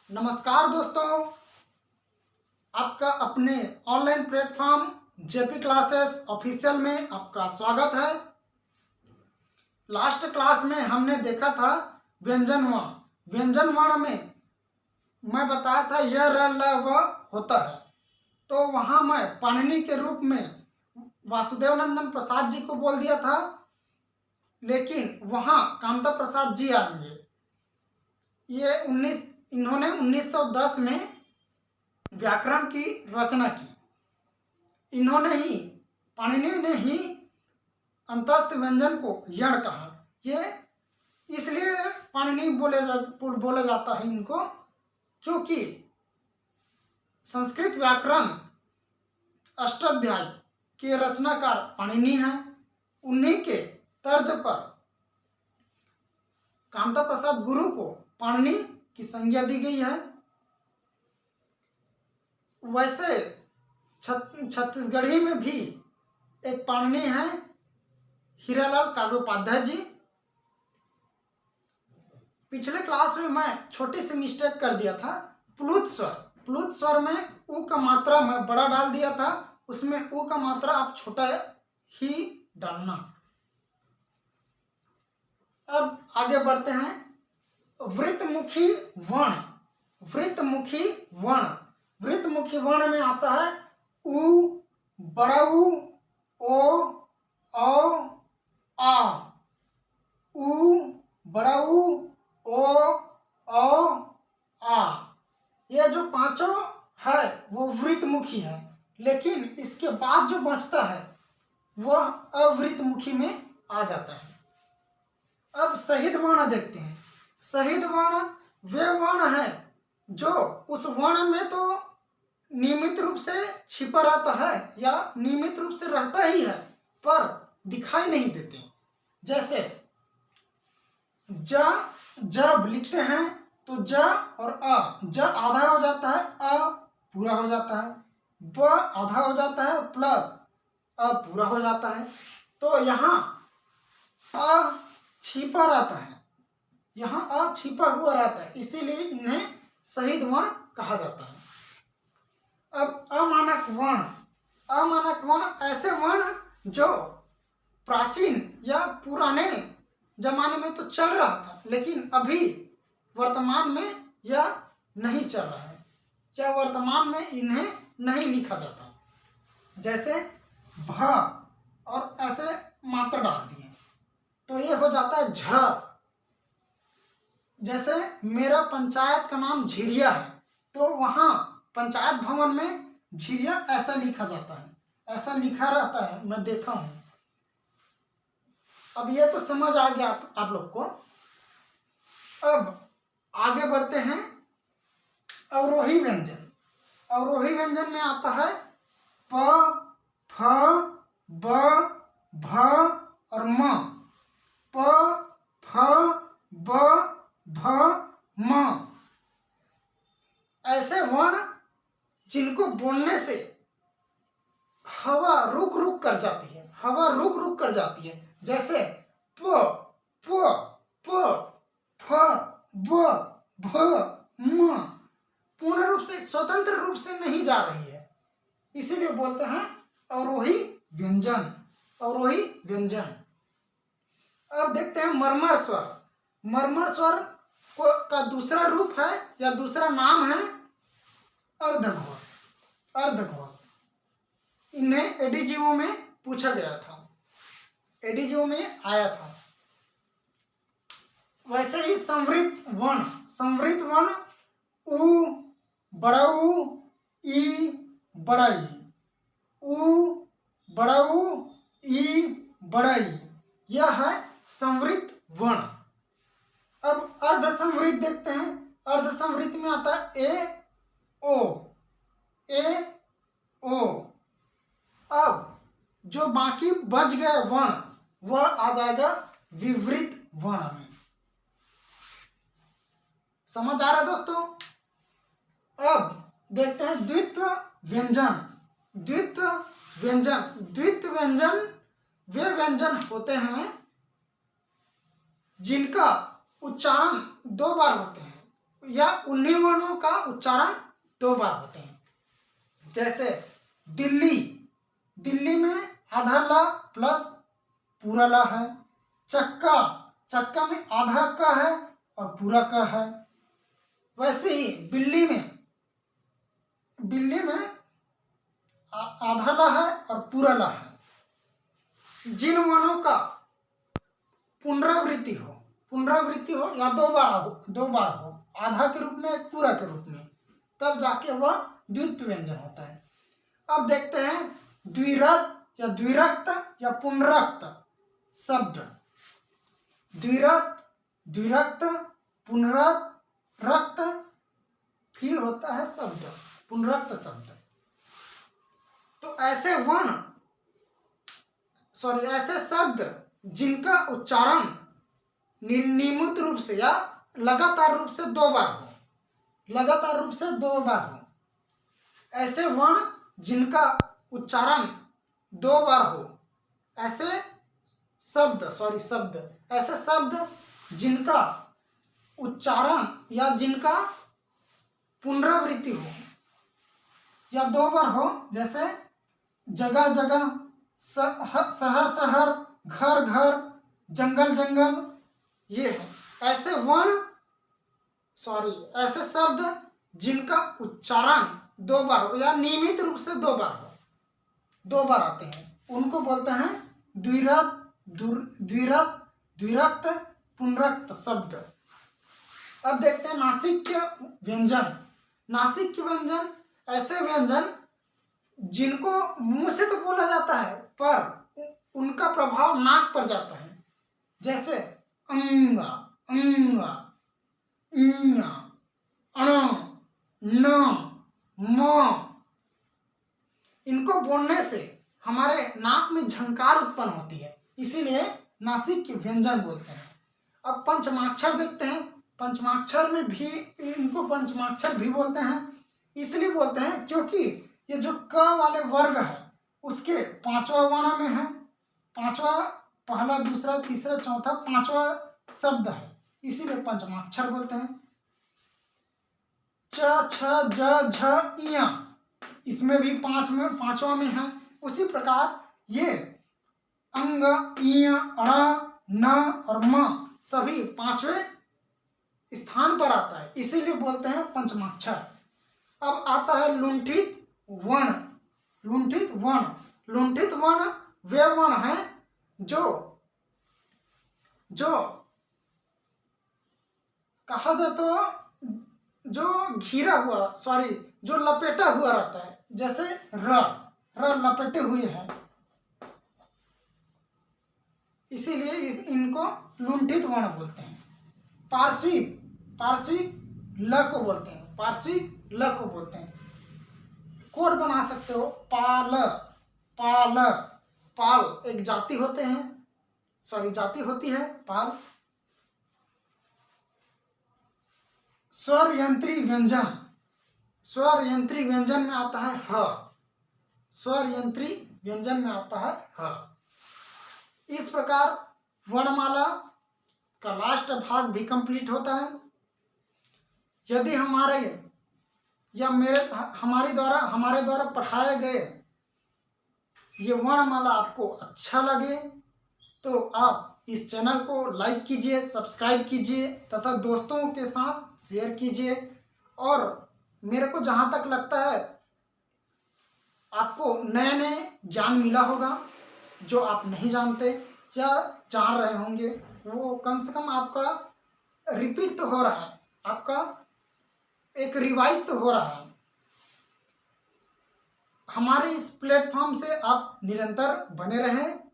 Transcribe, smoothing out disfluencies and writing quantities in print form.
नमस्कार दोस्तों, आपका अपने online platform JP classes official में आपका स्वागत है। लास्ट क्लास में हमने देखा था व्यंजन वर्ण। व्यंजन वर्ण में मैं बताया था य र ल व होता है, तो वहाँ मैं पाणिनि के रूप में वासुदेव नंदन प्रसाद जी को बोल दिया था, लेकिन वहाँ कामता प्रसाद जी आएंगे। ये इन्होंने 1910 में व्याकरण की रचना की। इन्होंने ही, पाणिनि ने ही अंतस्थ व्यंजन को यण कहा। ये इसलिए पाणिनि बोला जाता है इनको, क्योंकि संस्कृत व्याकरण अष्टाध्यायी के रचनाकार पाणिनि हैं। उन्हीं के तर्ज पर कामता प्रसाद गुरु को पाणिनि की संज्ञा दी गई है। वैसे छत्तीसगढ़ी में भी एक पाणिनि है, हीरालाल काव्योपाध्याय जी। पिछले क्लास में मैं छोटी सी मिस्टेक कर दिया था। प्लुत स्वर में उ का मात्रा मैं बड़ा डाल दिया था, उसमें उ का मात्रा आप छोटा ही डालना। अब आगे बढ़ते हैं। वृत्तमुखी वर्ण। वृत्तमुखी वर्ण में आता है उ, बड़ा उ, ओ, आ। उ, बड़ा उ, ओ, आ। यह जो पांचों है वो वृत्तमुखी है, लेकिन इसके बाद जो बचता है वह अवृत्तमुखी में आ जाता है। अब सहित वर्ण देखते हैं। सहित वर्ण वे वर्ण है जो उस वर्ण में तो नियमित रूप से छिपा रहता है या नियमित रूप से रहता ही है, पर दिखाई नहीं देते। जैसे जब लिखते हैं तो ज और अ, ज आधा हो जाता है, अ पूरा हो जाता है, ब आधा हो जाता है प्लस अ पूरा हो जाता है। तो यहाँ अ छिपा रहता है, यहाँ अ छिपा हुआ रहता है, इसीलिए इन्हें सहित वर्ण कहा जाता है। अब अमानक वर्ण ऐसे वर्ण जो प्राचीन या पुराने जमाने में तो चल रहा था, लेकिन अभी वर्तमान में यह नहीं चल रहा है, या वर्तमान में इन्हें नहीं लिखा जाता। जैसे भ और ऐसे मात्रा डाल दिए तो ये हो जाता है झ। जैसे मेरा पंचायत का नाम झिरिया है, तो वहाँ पंचायत भवन में झिरिया ऐसा लिखा जाता है, ऐसा लिखा रहता है, मैं देखा हूँ। अब ये तो समझ आ गया आप लोग को। अब आगे बढ़ते हैं। अवरोही व्यंजन में आता है प, फ, ब, भ और म। प, फ, ब, भ, म ऐसे वर्ण जिनको बोलने से हवा रुक रुक कर जाती है। जैसे प, प, प, फ, ब, भ, म पूर्ण रूप से, स्वतंत्र रूप से नहीं जा रही है, इसीलिए बोलते हैं अवरोही व्यंजन। अब देखते हैं मर्मर स्वर का दूसरा रूप है या दूसरा नाम है अर्धघोष। इन्हें एडीजीओ में पूछा गया था, एडीजीओ में आया था। वैसे ही संवृत वर्ण उ, बड़ा उ, ई, बड़ा ई, उ, बड़ा उ, ई, बड़ा ई, यह है संवृत वर्ण। अब अर्ध संवृत देखते हैं। अर्ध संवृत में आता है ए, ओ। अब जो बाकी बच गए वर्ण वह आ जाएगा विवृत वर्ण में। समझ आ रहा है दोस्तों? अब देखते हैं द्वित्व व्यंजन वे व्यंजन होते हैं जिनका उच्चारण दो बार होते हैं। या उन्हीं वर्णों का उच्चारण 2 बार होते हैं। जैसे दिल्ली, दिल्ली में आधा ला प्लस पूरा ला है। चक्का, चक्का में आधा का है और पूरा का है। वैसे ही बिल्ली में, बिल्ली में आधा ला है और पूरा ला है। जिन वर्णों का पुनरावृत्ति हो या 2 बार हो, आधा के रूप में पूरा के रूप में, तब जाके वह द्वित्व व्यंजन होता है। अब देखते हैं द्विरक्त या द्विरक्त या पुनरक्त शब्द। द्विरक्त, द्विरक्त, पुनरक्त, रक्त, फिर होता है शब्द, पुनरक्त शब्द। तो ऐसे शब्द जिनका उच्चारण नियमित रूप से या लगातार रूप से 2 बार हो, लगातार रूप से 2 बार हो, ऐसे वर्ण जिनका उच्चारण 2 बार हो, ऐसे शब्द जिनका उच्चारण या जिनका पुनरावृत्ति हो या 2 बार हो, जैसे जगह जगह, शहर शहर, घर घर, जंगल जंगल, ये है ऐसे ऐसे शब्द जिनका उच्चारण 2 बार हो या नियमित रूप से 2 बार हो, 2 बार आते हैं, उनको बोलते हैं द्विरक्त पुनरक्त शब्द। अब देखते हैं नासिक्य व्यंजन। नासिक्य व्यंजन ऐसे व्यंजन जिनको मुंह से तो बोला जाता है पर उनका प्रभाव नाक पर जाता है। जैसे अंगा, अंगा, इया, अण, न, म। इनको बोलने से हमारे नाक में झंकार उत्पन्न होती है, इसीलिए नासिक व्यंजन बोलते हैं। अब पंचमाक्षर देखते हैं। पंचमाक्षर में भी इनको पंचमाक्षर भी बोलते हैं, इसलिए बोलते हैं क्योंकि ये जो क वाले वर्ग है उसके 5वां वर्ण में है। 5वां, पहला, दूसरा, तीसरा, चौथा, 5वां शब्द है, इसीलिए पंचमाक्षर बोलते हैं। च, छ, ज, झ, इया, इसमें भी 5वां में है। उसी प्रकार ये अंग, इया, अण, न और म सभी 5वें स्थान पर आता है, इसीलिए बोलते हैं पंचमाक्षर। अब आता है लुंठित वर्ण। लुंठित वर्ण, लुंठित वर्ण वे वर्ण हैं जो कहा जाए तो जो घिरा हुआ, जो लपेटा हुआ रहता है। जैसे र लपेटे हुए हैं, इसीलिए इनको लुंठित वर्ण बोलते हैं। पार्श्विक, पार्श्विक ल को बोलते हैं, पार्श्विक ल को बोलते हैं। कोड बना सकते हो, पाल, पाल, पाल एक जाति होते हैं, जाति होती है पाल। स्वर यंत्री व्यंजन, स्वर यंत्री व्यंजन में आता है ह। स्वर यंत्री व्यंजन में आता है ह। इस प्रकार वर्णमाला का लास्ट भाग भी कंप्लीट होता है। यदि हमारे द्वारा पढ़ाए गए ये वर्णमाला आपको अच्छा लगे तो आप इस चैनल को लाइक कीजिए, सब्सक्राइब कीजिए तथा दोस्तों के साथ शेयर कीजिए। और मेरे को जहाँ तक लगता है आपको नए नए ज्ञान मिला होगा जो आप नहीं जानते या जान रहे होंगे, वो कम से कम आपका रिपीट तो हो रहा है, आपका एक रिवाइज तो हो रहा है। हमारे इस प्लेटफॉर्म से आप निरंतर बने रहें।